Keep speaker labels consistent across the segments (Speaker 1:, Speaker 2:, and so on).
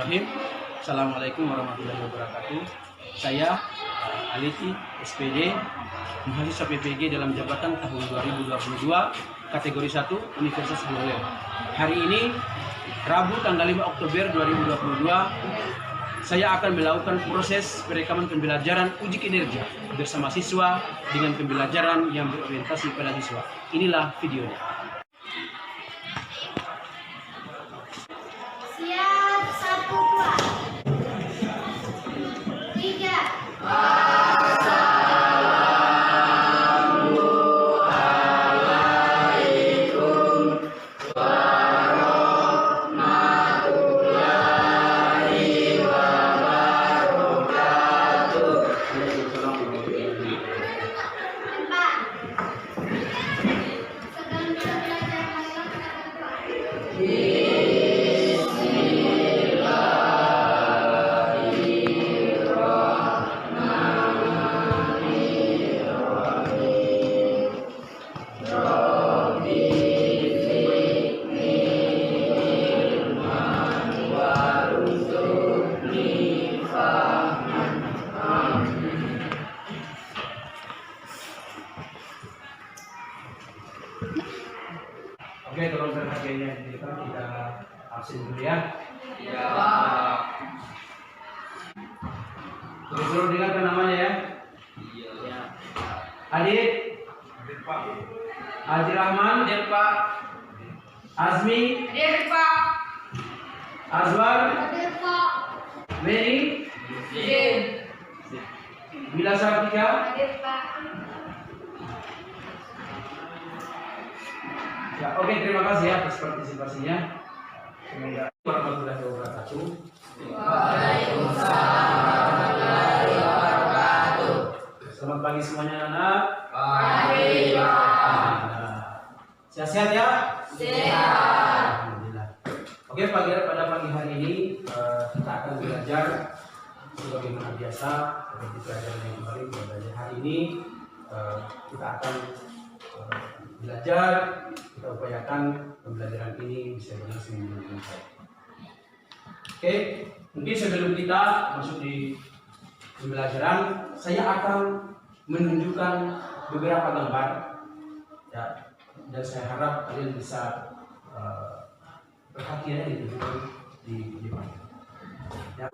Speaker 1: Bismillahirrahmanirrahim. Assalamualaikum warahmatullahi wabarakatuh. Saya Aliti SPD, mahasiswa PPG dalam jabatan tahun 2022, kategori 1, Universitas Buleleng. Hari ini, Rabu tanggal 5 Oktober 2022, saya akan melakukan proses perekaman pembelajaran uji kinerja bersama siswa dengan pembelajaran yang berorientasi pada siswa. Inilah videonya.
Speaker 2: Siap, 1, 2, 3.
Speaker 1: Oke, tolong berhatinya kita absen dulu ya. Ya. Terus dengarkan namanya ya. Iya. Adit. Adit Pak. Haji Rahman. Adit Pak. Azmi.
Speaker 2: Hadir, Pak.
Speaker 1: Azwar.
Speaker 2: Hadir, Pak.
Speaker 1: Mary.
Speaker 2: Hadir.
Speaker 1: Bila Sartika.
Speaker 2: Hadir, Pak.
Speaker 1: Ya, oke, terima kasih ya atas partisipasinya. Semoga warahmatullahi wabarakatuh.
Speaker 2: Waalaikumsalam warahmatullahi wabarakatuh.
Speaker 1: Selamat pagi semuanya anak.
Speaker 2: Pagi, Pak.
Speaker 1: Sehat-sehat ya?
Speaker 2: Sehat.
Speaker 1: Alhamdulillah. Oke, pada pagi hari ini kita akan belajar sebagaimana biasa seperti pelajaran yang kemarin. Pada hari ini kita akan belajar, kita upayakan pembelajaran ini bisa berlangsung dengan baik. Oke, mungkin sebelum kita masuk di pembelajaran, saya akan menunjukkan beberapa gambar, ya, dan saya harap kalian bisa perhatian itu di depan. Ya.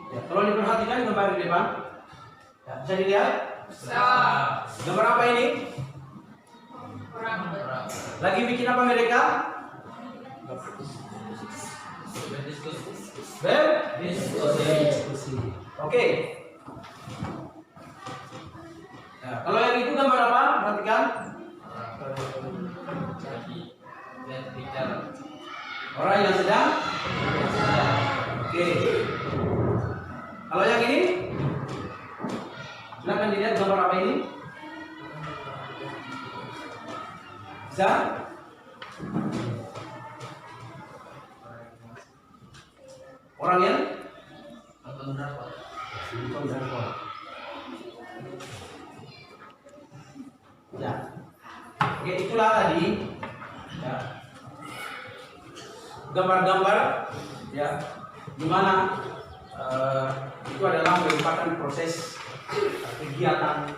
Speaker 1: Ya, tolong diperhatikan gambar di depan. Ya, bisa dilihat?
Speaker 2: Bisa.
Speaker 1: Gambar apa ini? Lagi bikin apa mereka? Berdiskusi. Oke. Ya, kalau yang itu gambar apa? Perhatikan. Orang yang sedang. Oke. Kalau yang ini, silakan dilihat gambar apa ini? Bisa? Orang yang nonton drakor. Ya. Oke, itulah tadi. Ya. Gambar-gambar, ya, di mana itu adalah merupakan proses kegiatan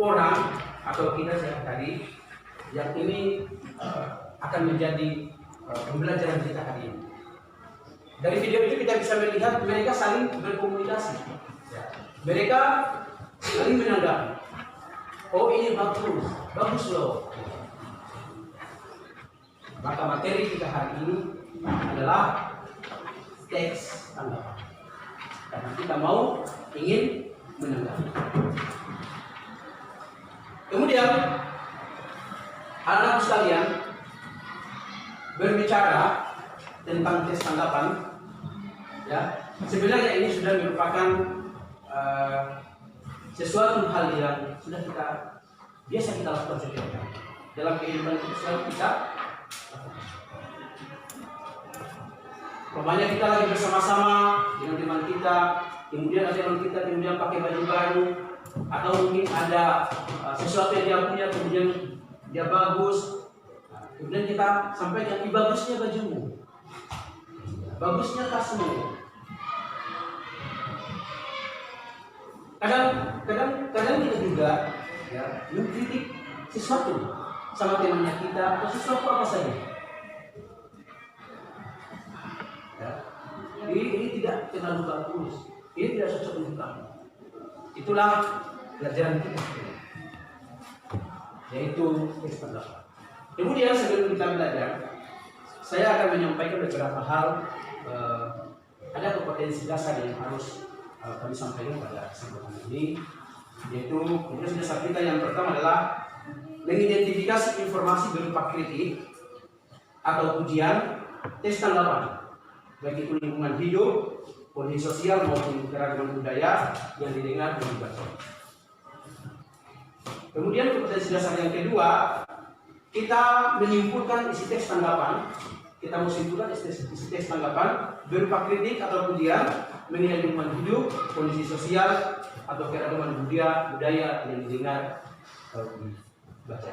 Speaker 1: orang atau kita tadi yang ini akan menjadi pembelajaran kita hari ini. Dari video itu kita bisa melihat mereka saling berkomunikasi. Ya. Mereka saling menanggapi. Oh, ini bagus loh. Maka materi kita hari ini adalah teks tanggapan. Karena kita ingin menanggapi. Kemudian anak sekalian berbicara tentang tes tanggapan. Ya, sebenarnya ini sudah merupakan sesuatu hal yang sudah biasa kita lakukan setiap hari dalam kehidupan kita. Rupanya kita lagi bersama-sama dengan teman kita, kemudian ada teman kita kemudian pakai baju baru, atau mungkin ada sesuatu yang dia punya kemudian dia bagus, kemudian kita sampaikan, "Ih, bagusnya bajumu, bagusnya tasmu." Kadang kita juga ya, mengkritik sesuatu sama temannya kita atau sesuatu apa saja. Ya. Ini tidak terlalu bagus, ini tidak cocok untuk kamu. Itulah pelajaran kita, yaitu teks pendapat. Kemudian sebelum kita belajar, saya akan menyampaikan beberapa hal. Ada kompetensi dasar yang harus kami sampaikan pada kesempatan ini, yaitu kompetensi dasar kita yang pertama adalah mengidentifikasi informasi berupa kritik atau pujian, tes tanggapan, baik itu lingkungan hidup, kondisi sosial maupun keragaman budaya yang didengar dan dibaca. Kemudian kompetensi dasar yang kedua, kita menyimpulkan isi teks tanggapan. Kita mau simpulkan isi teks tanggapan berupa kritik atau pujian mengenai lingkungan hidup, kondisi sosial atau keragaman budaya yang didengar atau dibaca.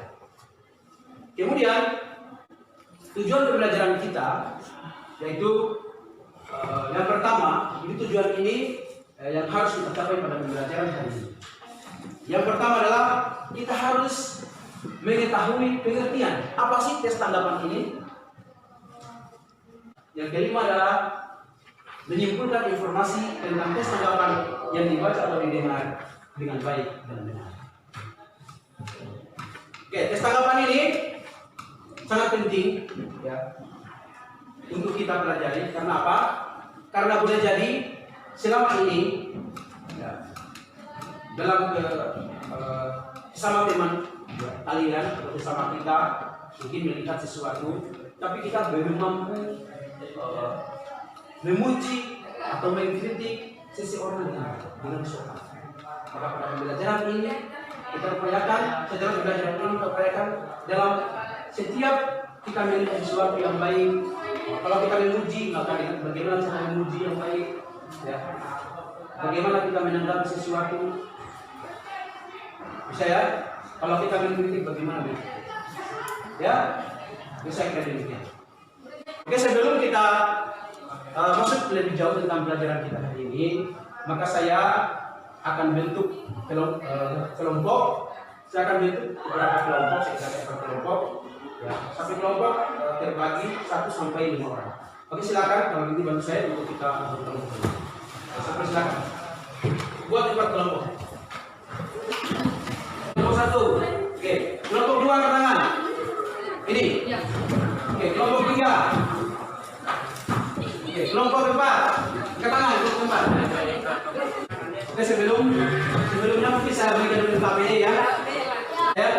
Speaker 1: Kemudian tujuan pembelajaran kita yaitu yang pertama, ini tujuan ini yang harus kita capai pada pembelajaran hari ini. Yang pertama adalah kita harus mengetahui pengertian apa sih tes tanggapan ini. Yang kelima adalah menyimpulkan informasi tentang tes tanggapan yang dibaca atau didengar dengan baik dan benar. Oke, tes tanggapan ini sangat penting ya untuk kita pelajari. Karena apa? Karena boleh jadi selama ini ya, dalam sama teman ya, kalian atau bersama kita mungkin melihat sesuatu, tapi kita belum mampu memuji atau mengkritik seseorang dengan sopan. Maka pada pembelajaran ini kita upayakan, setelah pembelajaran ini kita upayakan dalam setiap kita melihat sesuatu yang baik. Kalau kita memuji, maka bagaimana cara memuji yang baik, ya. Bagaimana kita menanggapi sesuatu, bisa ya. Kalau kita mengkritik, bagaimana berkritik, ya. Bisa kita demikian. Oke, sebelum kita masuk lebih jauh tentang pelajaran kita hari ini, maka saya akan bentuk kelompok. Saya akan bentuk beberapa kelompok, kelompok. Ya, satu kelompok terbagi 1 sampai 5 orang. Oke, silakan kalau ini bantu saya untuk kita berkelompok. Sampai silakan. Buat 4 kelompok. Kelompok 1. Oke, kelompok 2 angkat tangan. Ini. Oke, kelompok 3. Oke, kelompok 4. Angkat tangan, kelompok 4. Oke, sebelumnya mungkin saya berikan dulu KPD ya. Ya.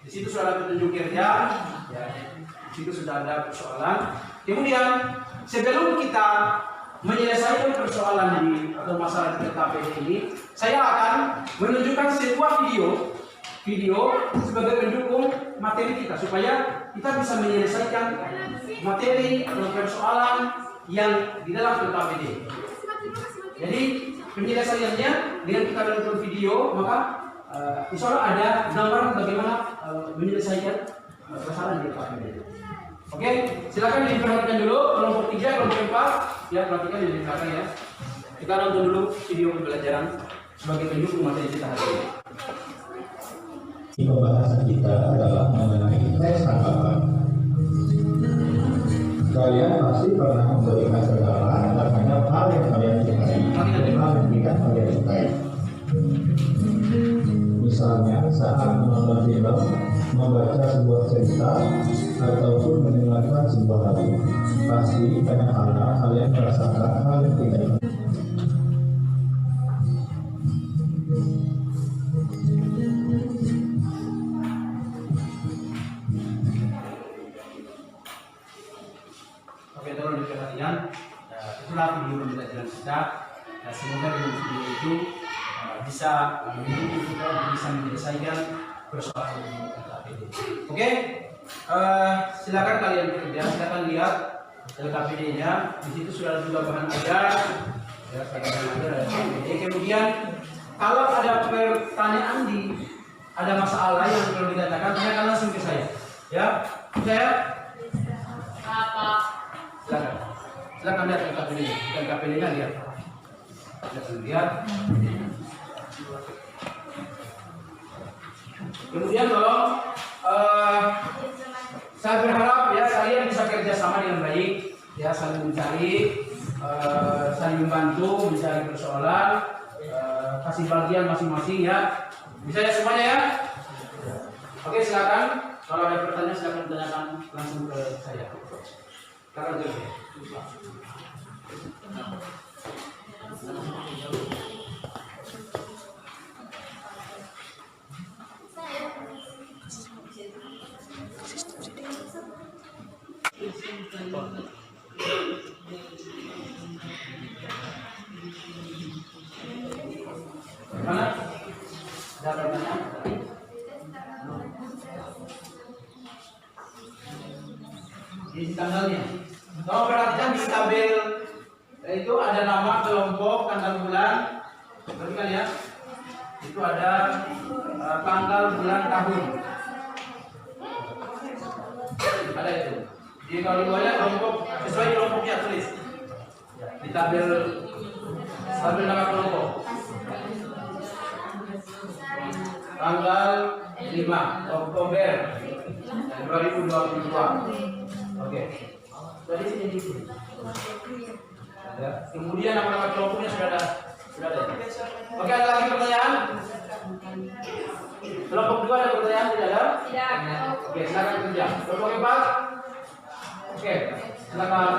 Speaker 1: Di situ sudah ada petunjuk kerja, ya. Di situ sudah ada persoalan. Kemudian sebelum kita menyelesaikan persoalan atau masalah di KPD ini, saya akan menunjukkan sebuah video sebagai pendukung materi kita supaya kita bisa menyelesaikan materi atau persoalan yang di dalam KPD. Jadi penyelesaiannya dengan kita menonton video, maka insya Allah ada gambaran bagaimana menyelesaikan persoalan di KPD. Oke, silakan diperhatikan dulu kelompok 3, kelompok 4, ya perhatikan di belakang ya. Kita nonton dulu video pembelajaran sebagai pendukung materi kita hari ini.
Speaker 3: Pembahasan kita adalah mengenai tes tanggapan. Kalian pasti pernah memberikan segala terhadap hal yang kalian sukai dan hal yang tidak kalian sukai. Misalnya saat menonton film, membaca sebuah cerita, ataupun mendengarkan sebuah lagu. Pasti banyak hal kalian merasakan hal yang tidak.
Speaker 1: Oke, tolong diperhatikan. Itulah video pembelajaran kita. Semoga dengan video itu bisa mendukung kita bisa menyelesaikan persoalan LKPD. Oke, silakan kalian bekerja. Silakan lihat LKPD-nya. Di situ sudah juga bahan ajar. Ya, bahan ajar ada LKPD. Kemudian kalau ada pertanyaan ada masalah yang perlu ditanyakan, tanyakan langsung ke saya. Ya, saya. Silakan lihat LKPD-nya. LKPD-nya lihat. Lihat. Kemudian tolong saya berharap ya kalian bisa kerjasama dengan baik, ya saling mencari, saling membantu mencari persoalan, kasih bagian masing-masing ya. Bisa ya semuanya ya. Oke, silakan. Kalau ada pertanyaan silakan tanyakan langsung ke saya. Silakan dulu. Mana? Ada pertanyaan? Di tanggalnya. Kalau perhatikan di tabel itu ada nama kelompok, tanggal bulan, perhatikan ya. Itu ada tanggal bulan tahun. Ada itu. Jadi kalau dua kelompok sesuai kelompoknya tulis. Di tabel nama kelompok. Tanggal 5 Oktober 2022. Oke. Dari sini. Ya. Kemudian nama kelompoknya sudah ada. Oke, ada lagi pertanyaan? Kelompok 2 ada pertanyaan tidak ada?
Speaker 2: Tidak.
Speaker 1: Oke, silakan kerja. Kelompok 4. Oke, silakan.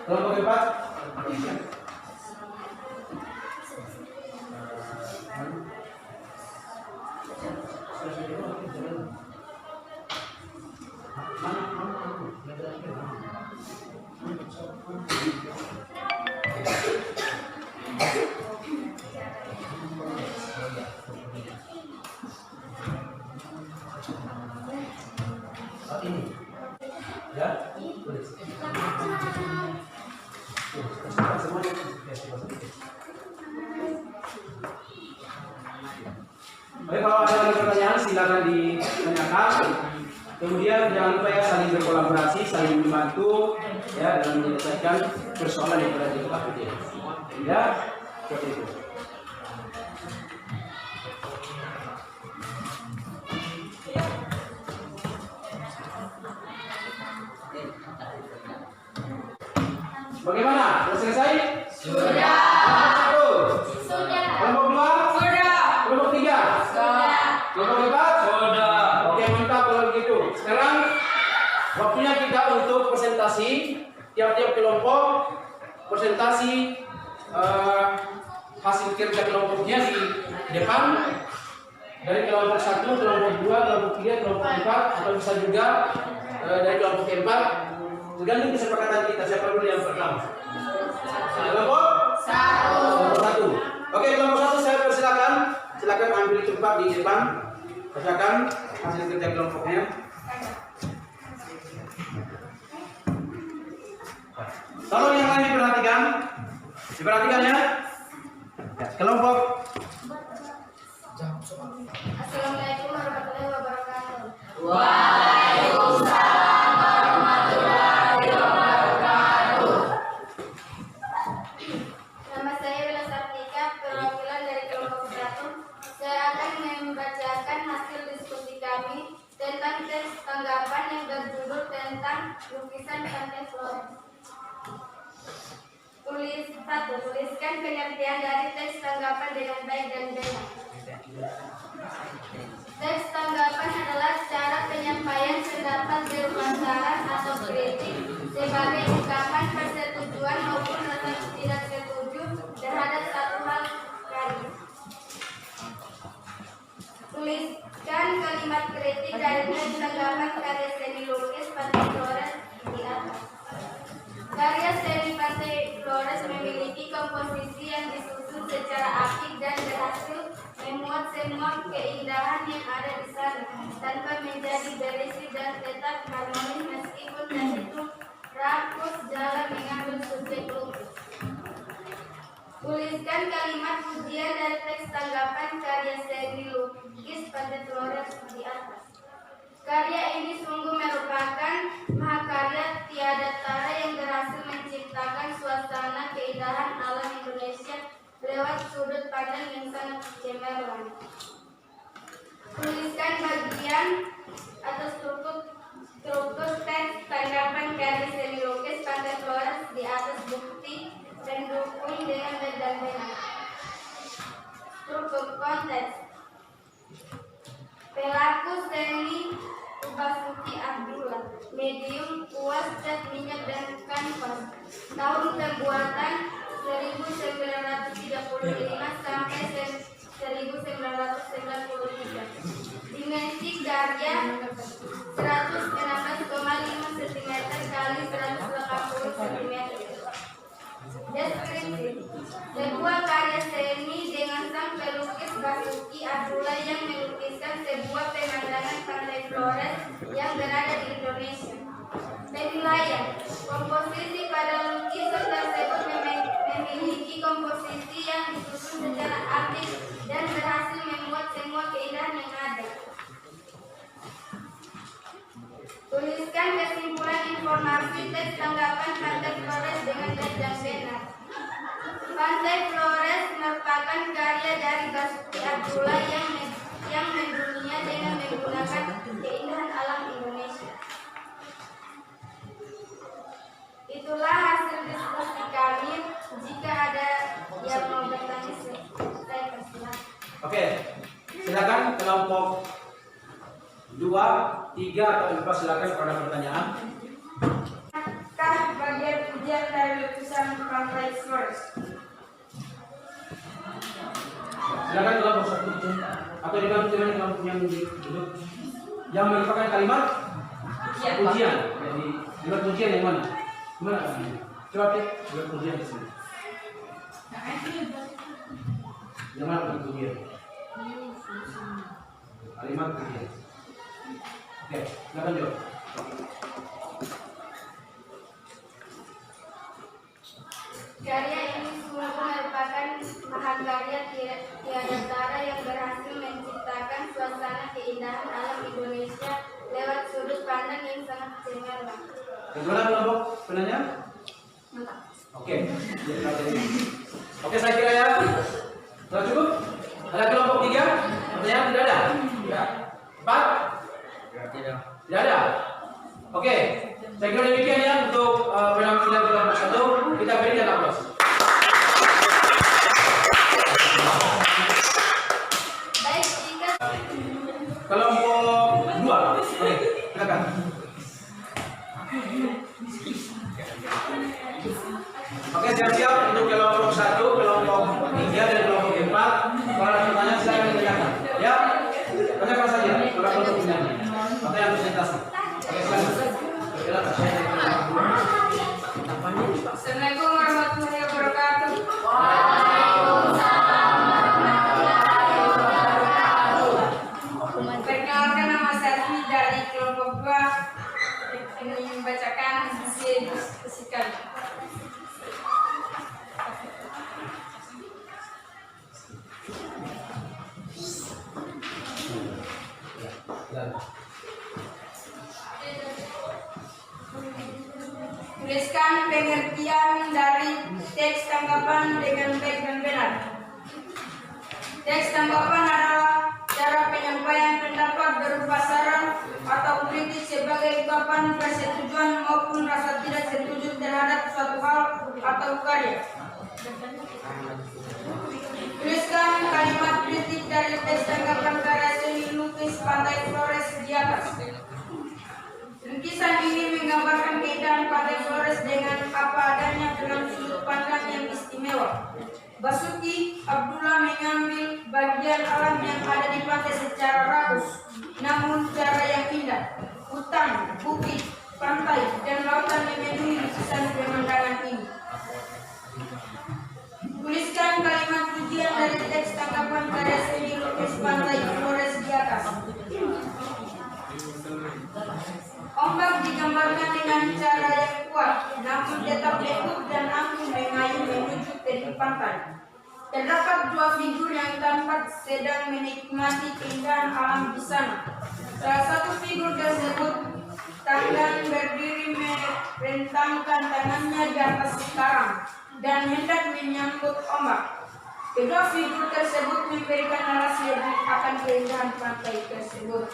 Speaker 1: Kelompok 4. Ini ya tulis semuanya. Baik, kalau ada lagi pertanyaan silakan ditanyakan. Kemudian jangan lupa ya saling berkolaborasi, saling membantu ya dalam menyelesaikan persoalan yang berada di LKPD. Ya, seperti itu. Bagaimana? Sudah selesai?
Speaker 2: Sudah.
Speaker 1: Sudah. Kelompok 2?
Speaker 2: Sudah.
Speaker 1: Kelompok 3?
Speaker 2: Sudah.
Speaker 1: Kelompok 4? Sudah. Oke, mantap kalau begitu. Sekarang waktunya kita untuk presentasi tiap-tiap kelompok, presentasi hasil kerja kelompoknya di depan. Dari kelompok 1, kelompok 2, kelompok 3, kelompok 4, atau bisa juga dari kelompok 4. Tergantung kesepakatan kita, siapa dulu yang pertama? Kelompok 1. Oke, kelompok 1 saya persilakan. Silakan ambil tempat di depan. Bacakan hasil kerja kelompoknya. Tolong yang lain diperhatikan. Diperhatikan ya. Kelompok.
Speaker 2: Assalamualaikum warahmatullahi wabarakatuh. Waalaikumsalam warahmatullahi wabarakatuh.
Speaker 4: Nama saya Wila Sartika, perwakilan dari kelompok 1. Saya akan membacakan hasil diskusi kami tentang tes tanggapan yang berjudul tentang lukisan Pantai Flores. Tuliskan pengertian dari teks tanggapan dengan baik dan benar. Teks tanggapan adalah cara penyampaian pendapat berupa saran atau kritik sebagai ungkapan persetujuan maupun rasa tidak setuju terhadap satu hal karya. Tuliskan kalimat kritik dari teks tanggapan karya seni lukis Pantai Flores di atas. Karya seni Pantai Flores memiliki komposisi yang disusun secara apik dan berhasil memuat semua keindahan yang ada di sana tanpa menjadi berisi dan tetap harmonis meskipun itu rakus dalam mengambil subjek lukis. Tuliskan kalimat pujian dari teks tanggapan karya seni lukis Pantai Flores di atas. Karya ini sungguh merupakan mahakarya tiada tara yang berhasil menciptakan suasana keindahan alam Indonesia lewat sudut pandang yang sangat cemerlang. Tuliskan bagian atau struktur teks tanggapan karya seni lukis Pantai Flores di atas bukti pendukung dengan dan benar. Struktur konteks. Pelaku seni Basuki Abdullah, medium kuas cat minyak dan kanvas. Tahun pembuatan 1935 sampai 1993. Dimensi karya 116,5 cm kali 180 cm. Deskripsi. Sebuah karya seni dengan sang pelukis Basuki Abdullah yang melukiskan sebuah pemandangan Pantai Flores yang berada di Indonesia. Penilaian. Komposisi pada lukisan tersebut memiliki komposisi yang disusun secara apik dan berhasil memuat semua keindahan yang ada. Tuliskan kesimpulan informasi teks tanggapan Pantai Flores dengan baik dan benar. Pantai Flores merupakan karya dari Basuki Abdullah yang mendunia dengan menggunakan keindahan alam Indonesia. Itulah hasil diskusi kami. Jika ada yang mau bertanya, saya persilakan.
Speaker 1: Oke, silakan kelompok 2, 3 atau 4 silakan pada pertanyaan.
Speaker 4: Kah bagian pujian dari lukisan Pantai Flores?
Speaker 1: Silakan kelompok 1 atau dibantu dengan kelompok yang duduk yang merupakan kalimat pujian. Jadi kalimat pujian yang mana? Mana? Coba cek kalimat pujian di sini. Yang mana kalimat pujian? Kalimat pujian. Oke, silakan jawab.
Speaker 4: Karya ini sungguh merupakan mahakarya tiada tara yang berhasil menciptakan suasana keindahan alam Indonesia lewat sudut pandang yang sangat cemerlang.
Speaker 1: Bagaimana kelompok penanya? Oke, oke, saya kira ya. Sudah cukup? Ada kelompok 3? Pertanyaan tidak ada? Ya. 4? Tidak ada. Oke, saya kira demikian ya untuk penampilan kelompok 1. Kita berikan aplaus.
Speaker 4: Baik, jika
Speaker 1: Kelompok 2, oke, silakan. Oke, siap-siap untuk kelompok 1, kelompok 3 dan kelompok 4. Kalau ada pertanyaan silakan ditanyakan. Ya, tanyakan saja. Para kelompok ini. Atau yang presentasi. Oke, silakan. Silakan.
Speaker 4: Assalamualaikum warahmatullahi wabarakatuh. Perkenalkan, nama saya Dwi dari kelompok 2. Ingin membacakan hasil diskusi kami.
Speaker 1: Silakan.
Speaker 2: diambil dari teks tanggapan dengan baik dan benar. Teks tanggapan adalah cara penyampaian pendapat berupa saran atau kritik sebagai ungkapan persetujuan maupun rasa tidak setuju terhadap suatu hal atau karya. Tuliskan kalimat kritik dari teks tanggapan karya seni lukis Pantai Flores di atas. Lukisan ini menggambarkan keindahan Pantai Flores dengan apa adanya dalam sudut pandang yang istimewa. Basuki Abdullah mengambil bagian alam yang ada di pantai secara rakus, namun cara yang indah. Hutan, bukit, pantai, dan lautan memenuhi lukisan pemandangan ini. Tuliskan kalimat pujian dari teks tanggapan karya seni lukis Pantai Flores di atas. Ombak digambarkan dengan cara yang kuat, namun tetap lembut dan anggun mengayun menuju tepi pantai. Terdapat dua figur yang tampak sedang menikmati keindahan alam di sana. Salah satu figur tersebut tanggang berdiri merentangkan tangannya di atas karang dan hendak menyambut ombak. Kedua figur tersebut memberikan narasi akan keindahan pantai tersebut.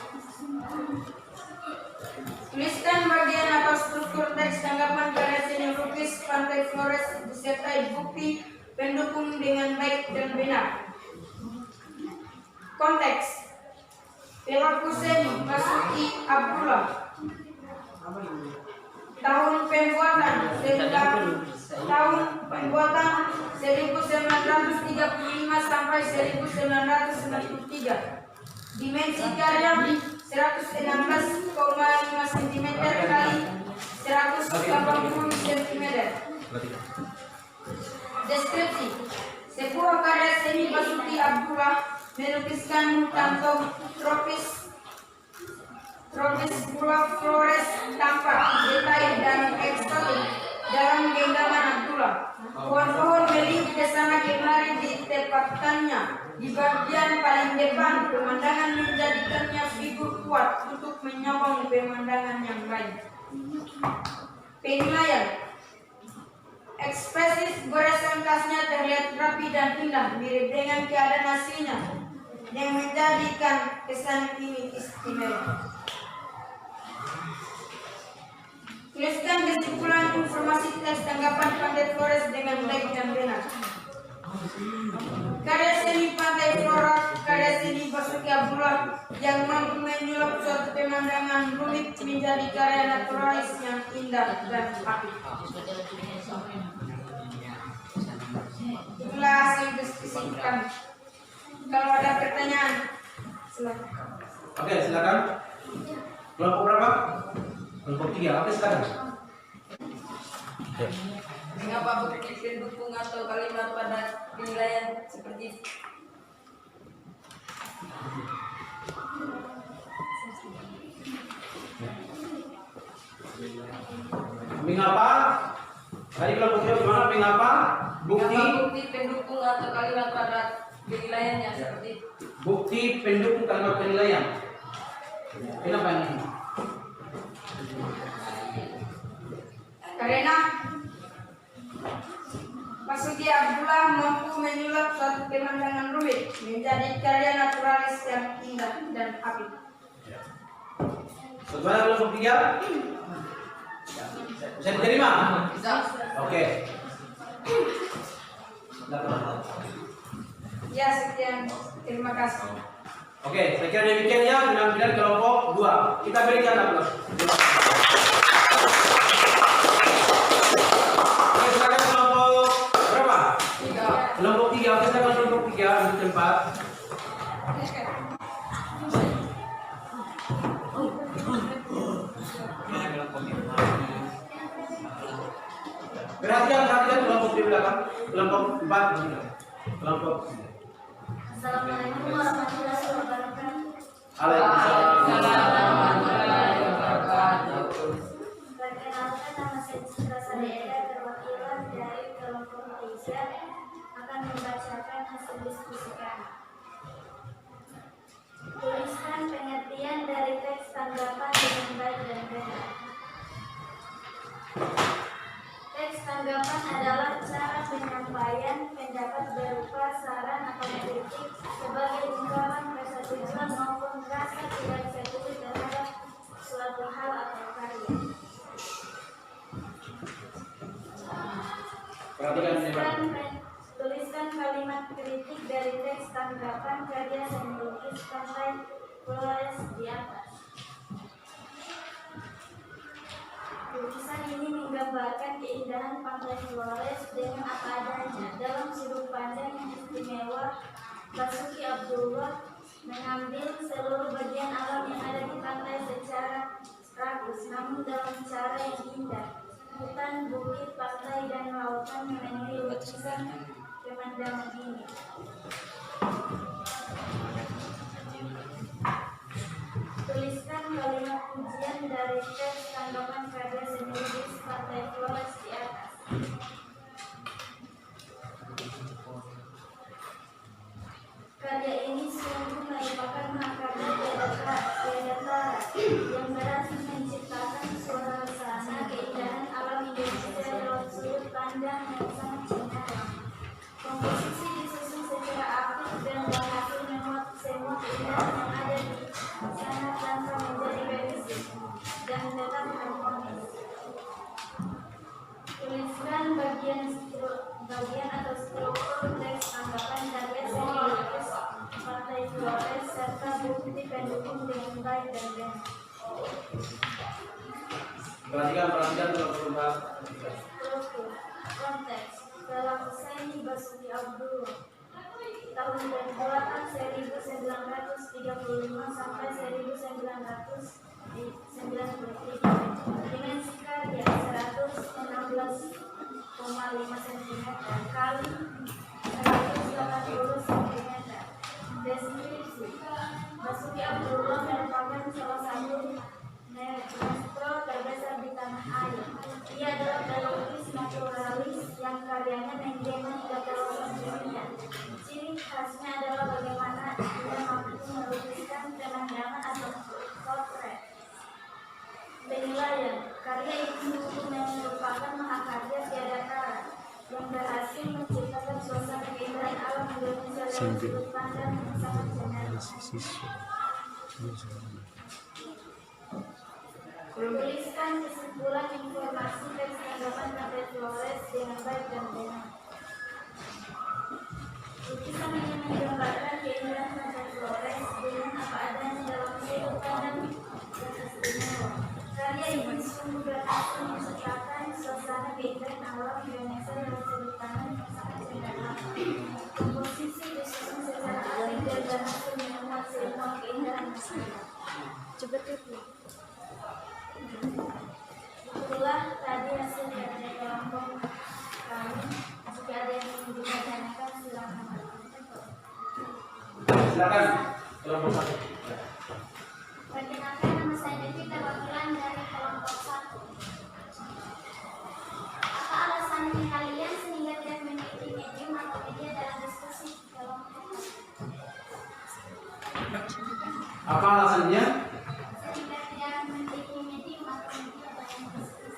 Speaker 2: Tuliskan bagian atau struktur teks tanggapan karya seni lukis Pantai Flores disertai bukti pendukung dengan baik dan benar. Konteks: pelaku seni Basuki Abdullah. Tahun pembuatan 1935 sampai 1993. Dimensi karya 116,5 cm kali 180 cm. Deskripsi: sebuah karya seni Basuki Abdullah melukiskan hutan tropis Pulau Flores tampak detail dan eksotik dalam genggaman Abdullah. Pohon-pohon meliuk ke sana kemari ditepakannya di bagian paling depan. Pemandangan menjadikannya figur kuat untuk menyokong pemandangan yang lain. Penilaian: ekspresif goresan khasnya terlihat rapi dan indah, mirip dengan keadaan aslinya, yang menjadikan kesan ini istimewa. Tuliskan kesimpulan informasi teks tanggapan Pantai Flores dengan baik dan benar. Karya seni Pantai Flores, karya seni Basuki Abdullah yang mampu menyulap suatu pemandangan rumit menjadi karya naturalis yang indah dan apik. Itulah hasil diskusi kami. Kalau ada pertanyaan, silakan.
Speaker 1: Oke, silakan. Kelompok berapa? Kelompok 3. Oke, silakan.
Speaker 2: Mengapa bukti pendukung atau kalimat pada penilaian seperti itu?
Speaker 1: Mengapa? Tadi kelompok 3 gimana? Mengapa
Speaker 2: Bukti pendukung atau kalimat pada penilaian yang seperti itu?
Speaker 1: bukti pendukung kalimat penilaian? Kenapa ini?
Speaker 2: Karena Basuki Abdullah mampu menyulap suatu pemandangan rumit menjadi karya naturalis yang indah dan apik.
Speaker 1: Bagaimana kelompok 3? Bisa diterima?
Speaker 2: Bisa.
Speaker 1: Oke. Silakan.
Speaker 2: Ya, sekian. Terima kasih.
Speaker 1: Oke, saya kira demikian ya penampilan kelompok 2. Kita berikan aplaus. Oke, silakan kelompok berapa?
Speaker 2: 3.
Speaker 1: Kelompok 3. Oke, silakan kelompok 3 ambil tempat. Perhatikan kelompok di belakang. Kelompok 4 kelompok.
Speaker 4: Assalamualaikum warahmatullahi wabarakatuh.
Speaker 1: Waalaikumsalam.
Speaker 4: Perkenalkan, nama saya Citra Sariega, perwakilan dari kelompok 3 akan membacakan hasil diskusi kami. Tuliskan pengertian dari teks tanggapan dengan baik dan benar. Teks tanggapan penyampaian pendapat berupa saran atau kritik sebagai ungkapan persetujuan maupun rasa tidak setuju terhadap suatu hal atau karya. Tuliskan kalimat kritik dari teks tanggapan karya seni lukis Pantai Flores di atas. Lukisan ini menggambarkan keindahan Pantai Flores dengan apa adanya. Dalam sudut pandang yang istimewa, Basuki Abdullah mengambil seluruh bagian alam yang ada di pantai secara ragus, namun dalam cara yang indah. Hutan, bukit, pantai, dan lautan memenuhi lukisan pemandangan ini. Tuliskan kalimat pujian dari teks tanggapan karya seni lukis Pantai Flores di atas. Karya ini sungguh merupakan mahakarya Tiada yang berhasil menciptakan suasana keindahan alam Indonesia lewat sudut pandang yang sangat menarik. Komposisi disusun secara aktif dan berhasil memuat semua keindahan yang ada di sana tanpa menjadi berisik dan tetap harmonis. Tuliskan bagian atau struktur teks tanggapan karya seni lukis Pantai Flores serta bukti pendukung dengan baik dan benar.
Speaker 1: Perhatikan berubah.
Speaker 4: Struktur konteks dalam seni Basuki Abdullah tahun pembuatan 1935 sampai 1993. Dimensi karya 116,5 cm kali 180 cm. Deskripsi: Basuki Abdullah merupakan salah satu maestro terbesar di tanah air. Ia adalah pelukis naturalis yang karyanya menggema hingga pelosok dunia. Ciri khasnya adalah bagaimana ia mampu melukiskan pemandangan atau potret. Penilaian: karya ini merupakan mahakarya tiada tara yang berhasil menciptakan suasana keindahan alam Indonesia lewat sudut pandang yang sangat jelas. Tuliskan kesimpulan informasi teks tanggapan Pantai Flores dengan baik dan benar. Lukisan ini menggambarkan keindahan Pantai Flores dengan apa adanya dalam sudut pandang yang istimewa. Karya ini sungguh berhasil menciptakan suasana keindahan alam Indonesia lewat sudut pandang yang sangat sederhana. Komposisi disusun secara aktif dan berhasil memuat semua keindahan. Coba tuh. Itulah tadi hasil dari kelompok kami. Jika ada yang ingin ditanyakan, silakan.
Speaker 1: Silakan kelompok satu.
Speaker 4: Perkenalkan, nama saya Devita Wakilan dari kelompok 1. Apa alasannya kalian sehingga tidak memiliki medium atau media dalam diskusi kelompok?
Speaker 1: Apa alasannya?
Speaker 4: Sehingga tidak memiliki medium atau media dalam diskusi.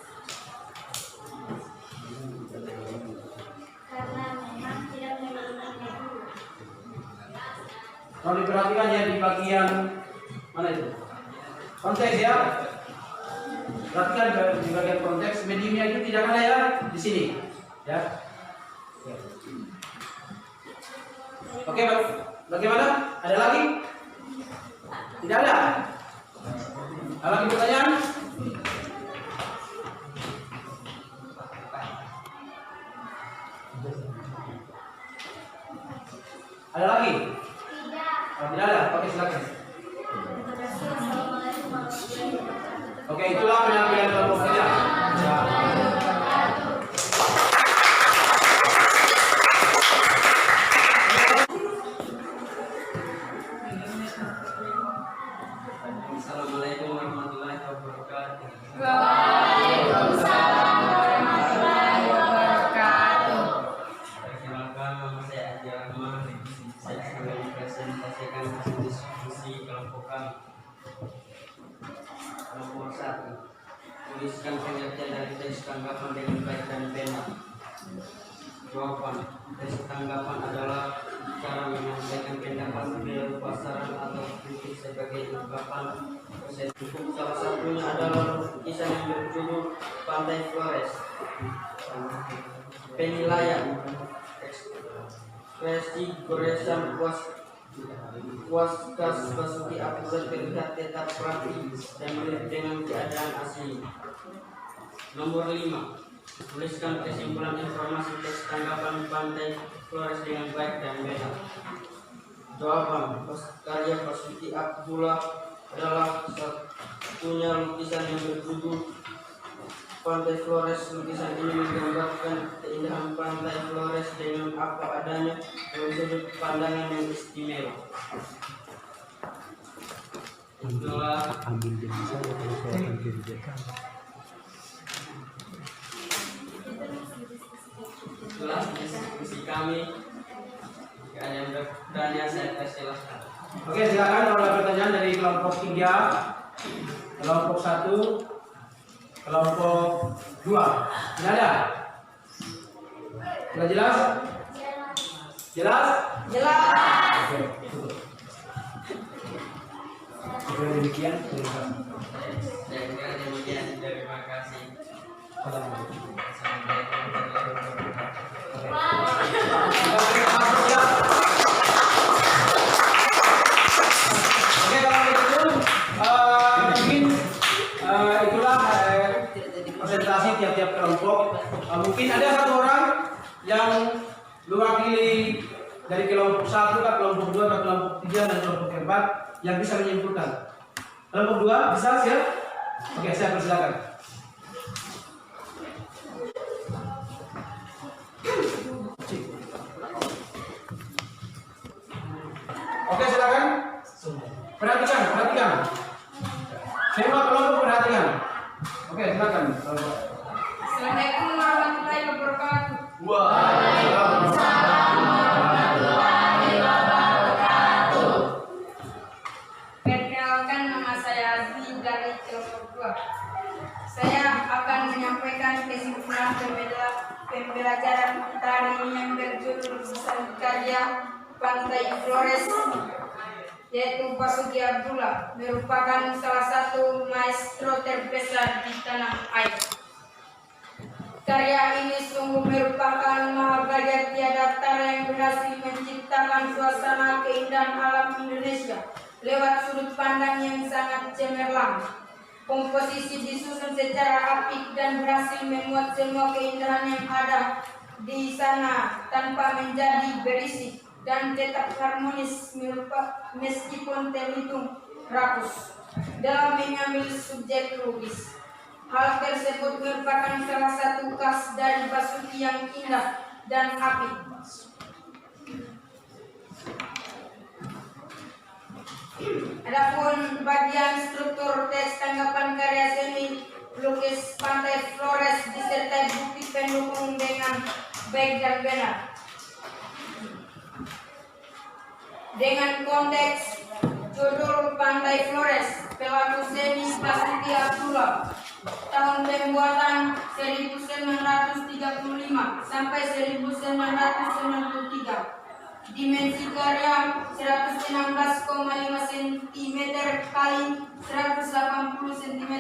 Speaker 4: Karena memang tidak memiliki medium.
Speaker 1: Kalau diperhatikan ya di bagian mana itu? Konteks ya. Perhatikan di bagian konteks, mediumnya itu tidak ada ya di sini. Ya. Oke, bagaimana? Ada lagi? Tidak ada. Ada lagi pertanyaan? Ada lagi?
Speaker 4: Tidak.
Speaker 1: Kalau tidak ada, oke silakan.
Speaker 4: Terima kasih. Assalamualaikum warahmatullahi wabarakatuh.
Speaker 1: Oke, itulah penyampaian kelompok kita. Ya.
Speaker 5: Assalamualaikum warahmatullahi wabarakatuh.
Speaker 2: Waalaikumsalam warahmatullahi wabarakatuh.
Speaker 5: Perkenalkan, nama saya Adi Rahman. Saya akan mempresentasikan hasil diskusi kelompok kami. Kelompok 1. Tuliskan pengertian dari teks tanggapan dengan baik dan benar. Jawaban. Tes tanggapan adalah cara menyampaikan pendapat berupa saran atau kritik sebagai ungkapan proses hukum. Salah satunya adalah lukisan yang berjudul Pantai Flores. Penilaian ekspresi goresan Puaskas Basuki Abdullah terlihat tetap rapi dan mirip dengan keadaan asli. Nomor 5. Tuliskan kesimpulan informasi teks tanggapan Pantai Flores dengan baik dan benar. Jawaban. Karya Basuki Abdullah adalah satunya lukisan yang berjudul Pantai Flores. Lukisan ini menggambarkan keindahan Pantai Flores dengan apa adanya dari sudut pandangan yang istimewa. Itulah diskusi kami. Jika ada yang bertanya, saya persilahkan.
Speaker 1: Oke, silakan kalau ada pertanyaan dari kelompok 3, kelompok 1, kelompok 2. Tidak ada? Sudah jelas? Jelas?
Speaker 2: Jelas.
Speaker 1: Oke. Oke, demikian.
Speaker 5: Saya kira demikian. Terima kasih.
Speaker 1: Assalamualaikum.
Speaker 5: Assalamualaikum warahmatullahi wabarakatuh.
Speaker 1: Oke, kalau begitu mungkin itulah presentasi tiap-tiap kelompok. Mungkin ada satu orang yang mewakili dari kelompok 1 ke kelompok 2 ke kelompok 3 dan kelompok 4 yang bisa menyimpulkan. Kelompok 2 bisa siap? Oke, saya persilakan. Oke, silakan. Perhatikan. Semua kelompok perhatikan. Oke, silakan.
Speaker 2: Assalamualaikum warahmatullahi wabarakatuh. Perkenalkan, nama saya Azli dari kelompok 2. Saya akan menyampaikan kesimpulan pembelajaran kita hari ini yang berjudul lukisan karya Pantai Flores, yaitu Basuki Abdullah, merupakan salah satu maestro terbesar di tanah air. Karya ini sungguh merupakan mahakarya tiada tara yang berhasil menciptakan suasana keindahan alam Indonesia lewat sudut pandang yang sangat cemerlang. Komposisi disusun secara apik dan berhasil memuat semua keindahan yang ada di sana tanpa menjadi berisik dan tetap harmonis meskipun terhitung rakus dalam mengambil subjek logis. Hal tersebut merupakan salah satu khas dari Basuki yang indah dan apik. Adapun bagian struktur teks tanggapan karya seni lukis Pantai Flores disertai bukti pendukung dengan baik dan benar. Dengan konteks judul Pantai Flores, pelaku seni Basuki Abdullah, tahun pembuatan 1935 sampai 1993. Dimensi karya 116,5 cm kali 180 cm.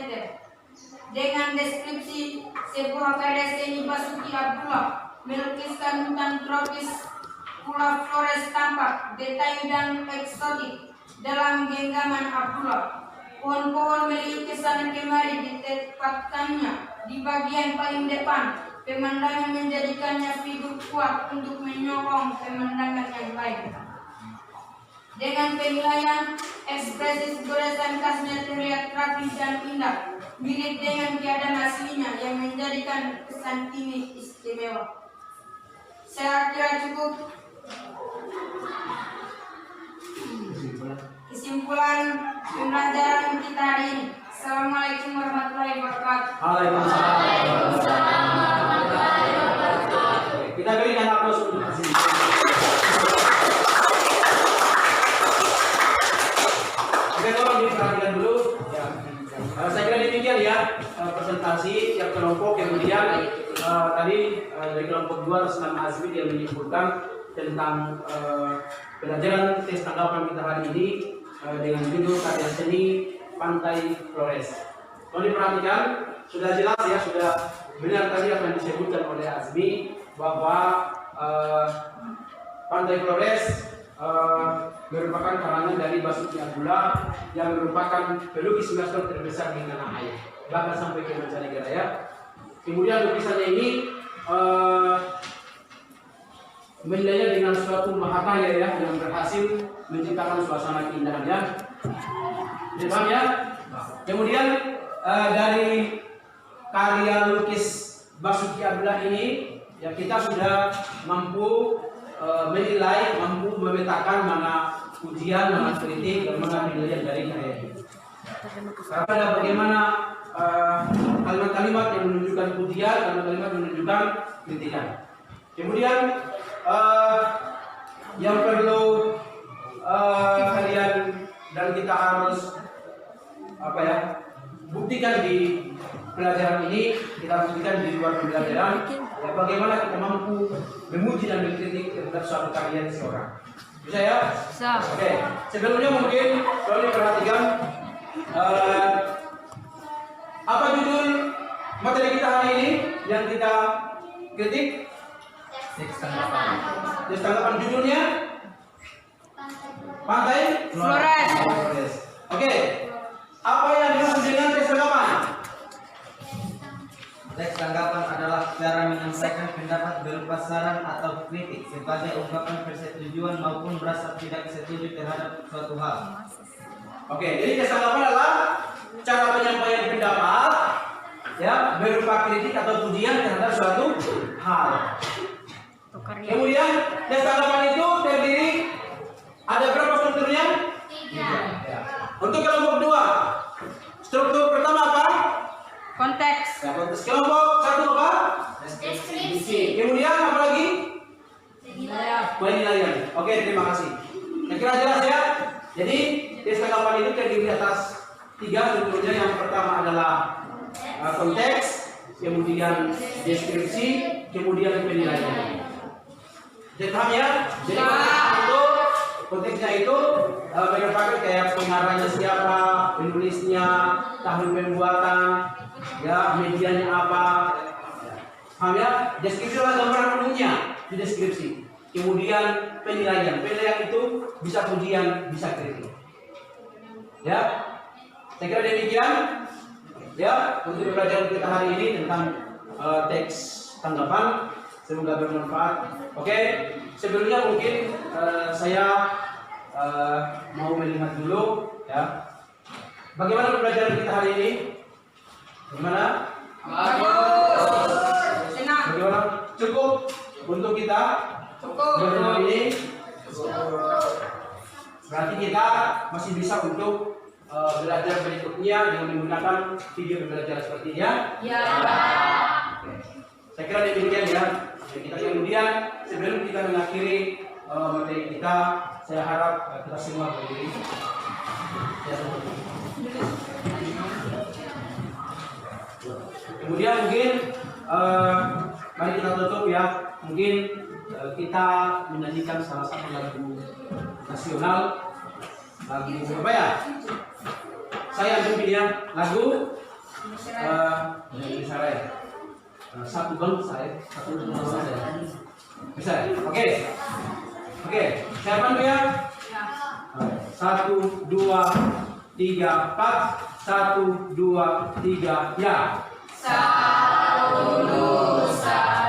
Speaker 2: Dengan deskripsi sebuah karya seni Basuki Abdullah melukiskan hutan tropis Pulau Flores tampak detail dan eksotik dalam genggaman Abdullah. Pohon-pohon meliuk kesana kemari ditempatkannya di bagian paling depan. Pemandangan menjadikannya figur kuat untuk menyokong pemandangan yang lain. Dengan penilaian, ekspresi goresan khasnya terlihat rapi dan indah, mirip dengan keadaan aslinya yang menjadikan kesan ini istimewa. Saya kira cukup. Kesimpulan pembelajaran kita hari ini. Assalamualaikum warahmatullahi wabarakatuh.
Speaker 1: Waalaikumsalam. Kita berikan aplaus untuk di sini. Oke, tolong diperhatikan dulu. Ya. Saya kira demikian ya presentasi tiap kelompok. Kemudian tadi dari kelompok kelompok 2 atas nama Azmi, dia menyimpulkan tentang pelajaran tes tanggapan kita hari ini dengan judul karya seni Pantai Flores. Kalau diperhatikan sudah jelas ya, sudah benar tadi apa yang disebutkan oleh Azmi bahwa Pantai Flores merupakan karangan dari Basuki Abdullah yang merupakan pelukis nasional terbesar di tanah air, bahkan sampai ke mancanegara ya. Kemudian lukisannya ini menilainya dengan suatu mahakarya ya, yang berhasil menciptakan suasana keindahan ya. Paham ya? Kemudian dari karya lukis Basuki Abdullah ini ya, kita sudah mampu menilai, mampu memetakan mana ujian, mana kritik, dan mana penilaian dari karya ini. Karena ada bagaimana kalimat-kalimat yang menunjukkan pujian, kalimat-kalimat yang menunjukkan kritikan. Kemudian yang perlu kalian dan kita harus buktikan di pelajaran ini, kita buktikan di luar pembelajaran ya, bagaimana kita mampu memuji dan mengkritik terhadap suatu karya seseorang. Bisa ya? Bisa. Oke. Sebelumnya mungkin kalau diperhatikan apa judul materi kita hari ini yang kita kritik? Tes tanggapan. Judulnya Pantai Flores. Oke. Apa yang dimaksud dengan tes tanggapan?
Speaker 5: Teks tanggapan adalah cara menyampaikan pendapat berupa saran atau kritik sebagai ungkapan persetujuan maupun merasa tidak setuju terhadap suatu hal.
Speaker 1: Oke, jadi tes tanggapan adalah cara penyampaian pendapat ya berupa kritik atau pujian terhadap suatu hal. Kemudian tes tanggapan itu terdiri ada berapa strukturnya? 3. Ya. Untuk kelompok 2, struktur pertama apa?
Speaker 2: Konteks.
Speaker 1: Ya, konteks. Kelompok 1 apa?
Speaker 4: Deskripsi.
Speaker 1: Kemudian apa lagi?
Speaker 4: Penilaian.
Speaker 1: Oke, terima kasih. Saya kira jelas ya. Jadi tes tanggapan itu terdiri atas 3 strukturnya. Yang pertama adalah konteks, kemudian deskripsi, kemudian penilaian. Jadi paham ya? Jadi konteksnya itu merupakan kayak pengarangnya siapa, penulisnya, tahun pembuatan, ya medianya apa. Paham ya? Deskripsi adalah gambaran umumnya di deskripsi. Kemudian penilaian itu bisa pujian, bisa kritik. Ya, saya kira demikian. Ya, untuk pelajaran kita hari ini tentang teks tanggapan. Semoga bermanfaat. Oke, sebelumnya mungkin saya mau melihat dulu ya. Bagaimana pembelajaran kita hari ini? Bagaimana?
Speaker 2: Senang.
Speaker 1: Bagaimana? Cukup untuk kita?
Speaker 2: Cukup.
Speaker 1: Bagaimana ini? Berarti kita masih bisa untuk belajar berikutnya dengan menggunakan video pembelajaran seperti ini ya?
Speaker 2: Ya.
Speaker 1: Saya kira demikian ya. Kita kemudian sebelum kita mengakhiri materi kita, saya harap kita semua berdiri. Ya. Kemudian mungkin mari kita tutup ya. Mungkin kita menyanyikan salah satu lagu nasional, lagu apa ya? Saya ambil ya lagu Indonesia Raya. Satu bangsa ya, satu bangsa ya. Bisa ya? Oke. Saya pandu ya. 1, 2, 3, 4. 1, 2, 3 ya.
Speaker 2: Satu Nusa.